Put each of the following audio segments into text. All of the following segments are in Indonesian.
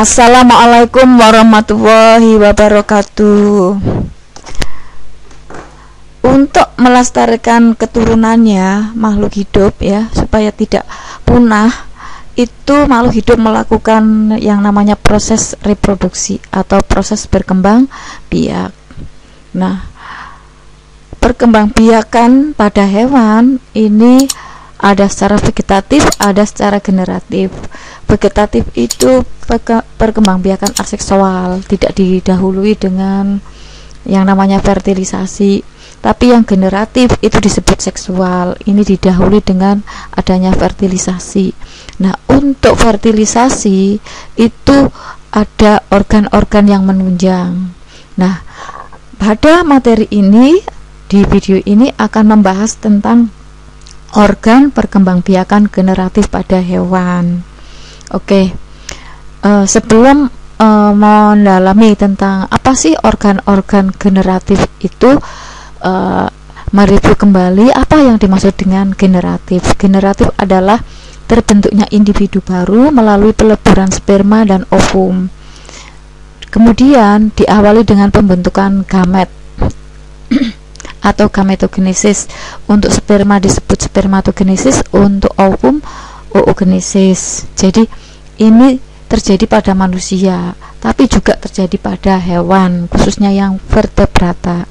Assalamualaikum warahmatullahi wabarakatuh. Untuk melestarikan keturunannya makhluk hidup ya, supaya tidak punah, itu makhluk hidup melakukan yang namanya proses reproduksi atau proses berkembang biak. Nah, perkembangbiakan pada hewan ini ada secara vegetatif, ada secara generatif. Vegetatif itu perkembangbiakan aseksual, tidak didahului dengan yang namanya fertilisasi. Tapi yang generatif itu disebut seksual, ini didahului dengan adanya fertilisasi. Nah, untuk fertilisasi itu ada organ-organ yang menunjang. Nah, pada materi ini, di video ini akan membahas tentang organ perkembangbiakan generatif pada hewan. Oke, sebelum mendalami tentang apa sih organ-organ generatif itu, mereview kembali apa yang dimaksud dengan generatif. Generatif adalah terbentuknya individu baru melalui peleburan sperma dan ovum. Kemudian diawali dengan pembentukan gamet atau gametogenesis. Untuk sperma disebut spermatogenesis, untuk ovum oogenesis. Jadi ini terjadi pada manusia, tapi juga terjadi pada hewan, khususnya yang vertebrata.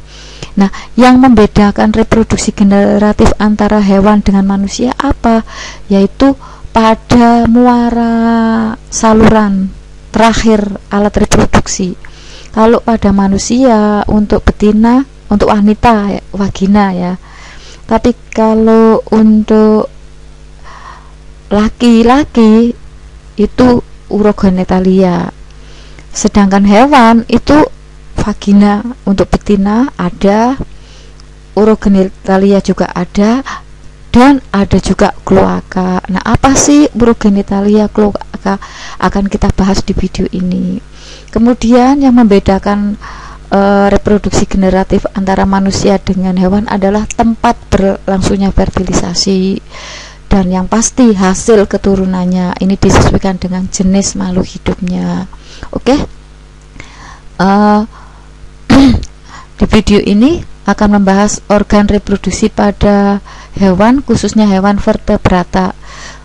Nah, yang membedakan reproduksi generatif antara hewan dengan manusia apa? Yaitu pada muara saluran terakhir alat reproduksi. Kalau pada manusia untuk betina, untuk wanita vagina ya. Tapi kalau untuk laki-laki itu urogenitalia. Sedangkan hewan itu vagina, untuk betina ada, urogenitalia juga ada, dan ada juga kloaka. Nah, apa sih urogenitalia, kloaka akan kita bahas di video ini. Kemudian yang membedakan reproduksi generatif antara manusia dengan hewan adalah tempat berlangsungnya fertilisasi, dan yang pasti hasil keturunannya ini disesuaikan dengan jenis makhluk hidupnya. Oke, di video ini akan membahas organ reproduksi pada hewan, khususnya hewan vertebrata.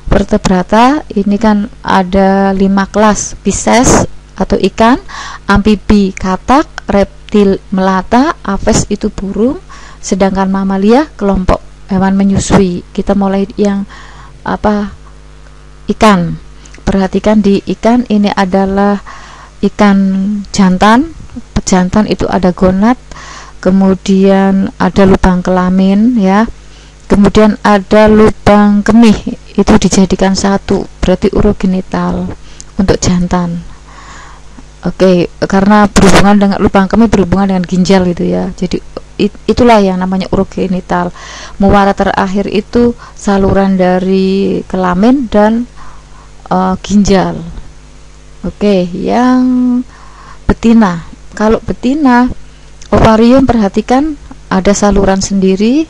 Vertebrata ini kan ada 5 kelas: Pisces atau ikan, amfibi katak, reptil melata, aves itu burung, sedangkan mamalia kelompok hewan menyusui. Kita mulai yang ikan. Perhatikan di ikan, ini adalah ikan jantan. Pejantan itu ada gonad, kemudian ada lubang kelamin ya, kemudian ada lubang kemih, itu dijadikan satu, berarti urogenital untuk jantan. Oke, karena berhubungan dengan lubang kemih berhubungan dengan ginjal itu ya, jadi itulah yang namanya urogenital. Muara terakhir itu saluran dari kelamin dan ginjal. Oke, yang betina. Kalau betina, ovarium, perhatikan ada saluran sendiri,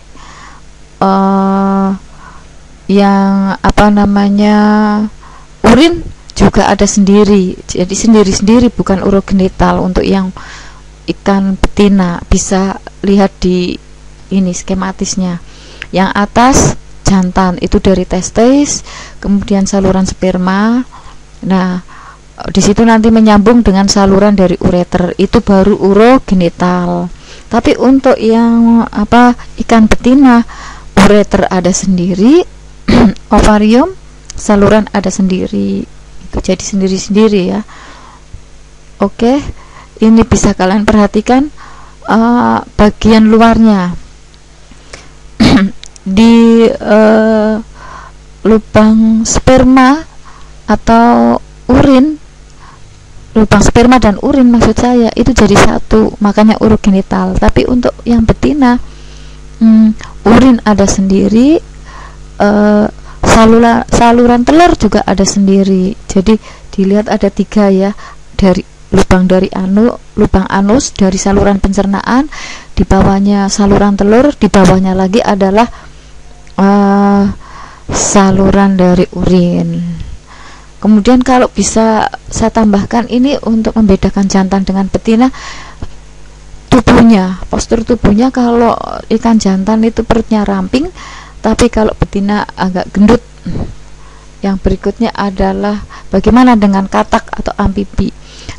yang urin juga ada sendiri. Jadi sendiri-sendiri, bukan urogenital. Untuk yang ikan betina bisa lihat di ini skematisnya. Yang atas jantan itu dari testis, kemudian saluran sperma. Nah, di situ nanti menyambung dengan saluran dari ureter, itu baru urogenital. Tapi untuk yang ikan betina, ureter ada sendiri, ovarium, saluran ada sendiri. Itu jadi sendiri-sendiri ya. Oke, ini bisa kalian perhatikan bagian luarnya. Di lubang sperma atau urin, lubang sperma dan urin maksud saya, itu jadi satu, makanya urogenital. Tapi untuk yang betina, urin ada sendiri, saluran telur juga ada sendiri. Jadi dilihat ada 3 ya, dari lubang anus dari saluran pencernaan, di bawahnya saluran telur, di bawahnya lagi adalah saluran dari urin. Kemudian kalau bisa saya tambahkan ini untuk membedakan jantan dengan betina, tubuhnya, postur tubuhnya. Kalau ikan jantan itu perutnya ramping, tapi kalau betina agak gendut. Yang berikutnya adalah bagaimana dengan katak atau amfibi.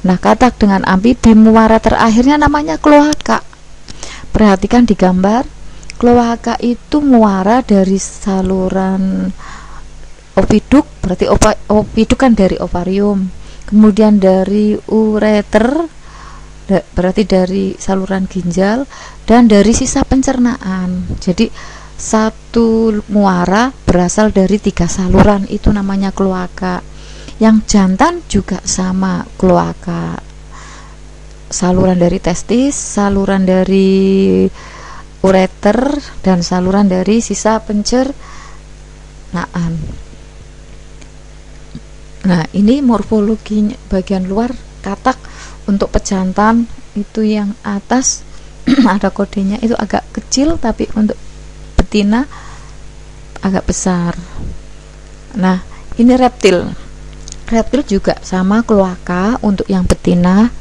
Nah, katak dengan amfibi, muara terakhirnya namanya kloaka. Perhatikan di gambar, kloaka itu muara dari saluran oviduk, berarti oviduk kan dari ovarium, kemudian dari ureter, berarti dari saluran ginjal, dan dari sisa pencernaan. Jadi satu muara berasal dari 3 saluran, itu namanya kloaka. Yang jantan juga sama, kloaka, saluran dari testis, saluran dari ureter, dan saluran dari sisa pencernaan. Nah, ini morfologi bagian luar katak. Untuk pejantan itu yang atas ada kodenya, itu agak kecil, tapi untuk betina agak besar. Nah, ini reptil. Reptil juga sama, kloaka. Untuk yang betina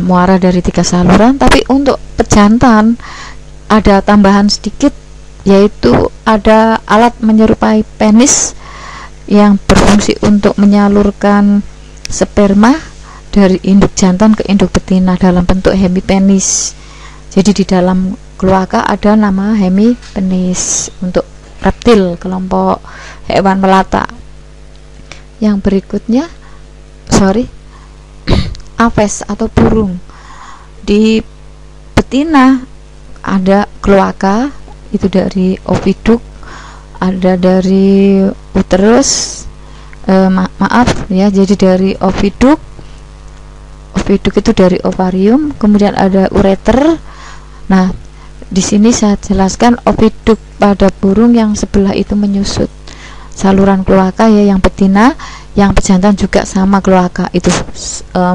muara dari 3 saluran, tapi untuk pejantan ada tambahan sedikit, yaitu ada alat menyerupai penis yang berfungsi untuk menyalurkan sperma dari induk jantan ke induk betina dalam bentuk hemipenis. Jadi di dalam kloaka ada nama hemipenis untuk reptil, kelompok hewan melata. Yang berikutnya, aves atau burung. Di betina ada kloaka, itu dari oviduk, ada dari uterus, maaf ya, jadi dari oviduk itu dari ovarium, kemudian ada ureter. Nah, di sini saya jelaskan oviduk pada burung yang sebelah itu menyusut, saluran kloaka ya yang betina. Yang pejantan juga sama, kloaka itu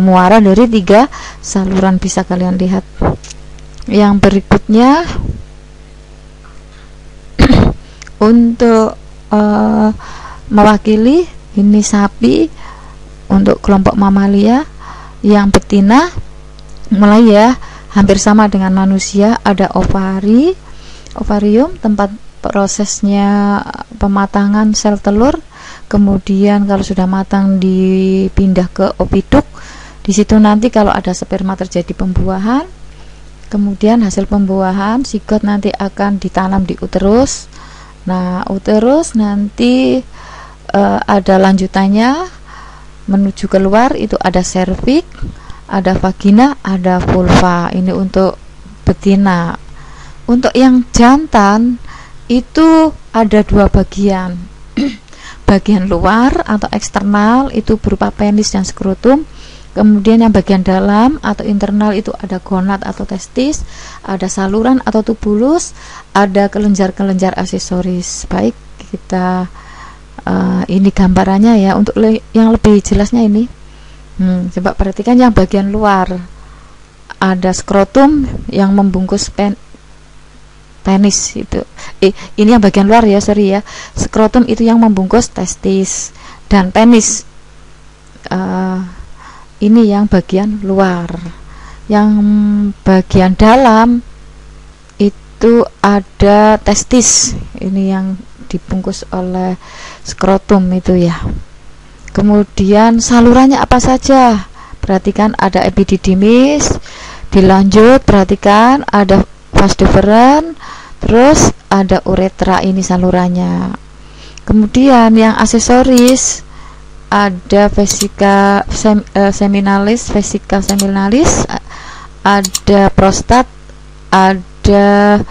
muara dari 3 saluran, bisa kalian lihat. Yang berikutnya untuk mewakili, ini sapi untuk kelompok mamalia. Yang betina mulai ya hampir sama dengan manusia, ada ovarium, tempat prosesnya pematangan sel telur. Kemudian kalau sudah matang dipindah ke oviduk. Di situ nanti kalau ada sperma terjadi pembuahan. Kemudian hasil pembuahan zigot nanti akan ditanam di uterus. Nah, uterus nanti ada lanjutannya menuju keluar, itu ada serviks, ada vagina, ada vulva. Ini untuk betina. Untuk yang jantan itu ada 2 bagian. Bagian luar atau eksternal itu berupa penis dan skrotum. Kemudian yang bagian dalam atau internal itu ada gonad atau testis, ada saluran atau tubulus, ada kelenjar-kelenjar aksesoris. Baik, kita ini gambarannya ya. Untuk yang lebih jelasnya ini, coba perhatikan yang bagian luar, ada skrotum yang membungkus penis itu. Ini yang bagian luar ya, sorry ya. Skrotum itu yang membungkus testis, dan penis ini yang bagian luar. Yang bagian dalam itu ada testis, ini yang dibungkus oleh skrotum itu ya. Kemudian salurannya apa saja? Perhatikan ada epididymis, dilanjut perhatikan ada vas deferens, terus ada uretra, ini salurannya. Kemudian yang aksesoris ada vesika seminalis, ada prostat, ada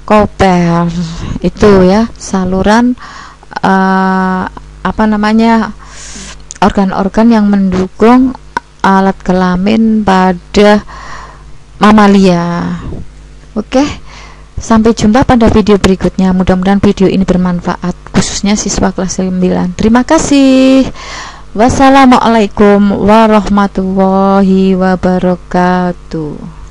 koper. Itu ya saluran organ-organ yang mendukung alat kelamin pada mamalia. Oke, sampai jumpa pada video berikutnya. Mudah-mudahan video ini bermanfaat, khususnya siswa kelas 9. Terima kasih. Wassalamualaikum warahmatullahi wabarakatuh.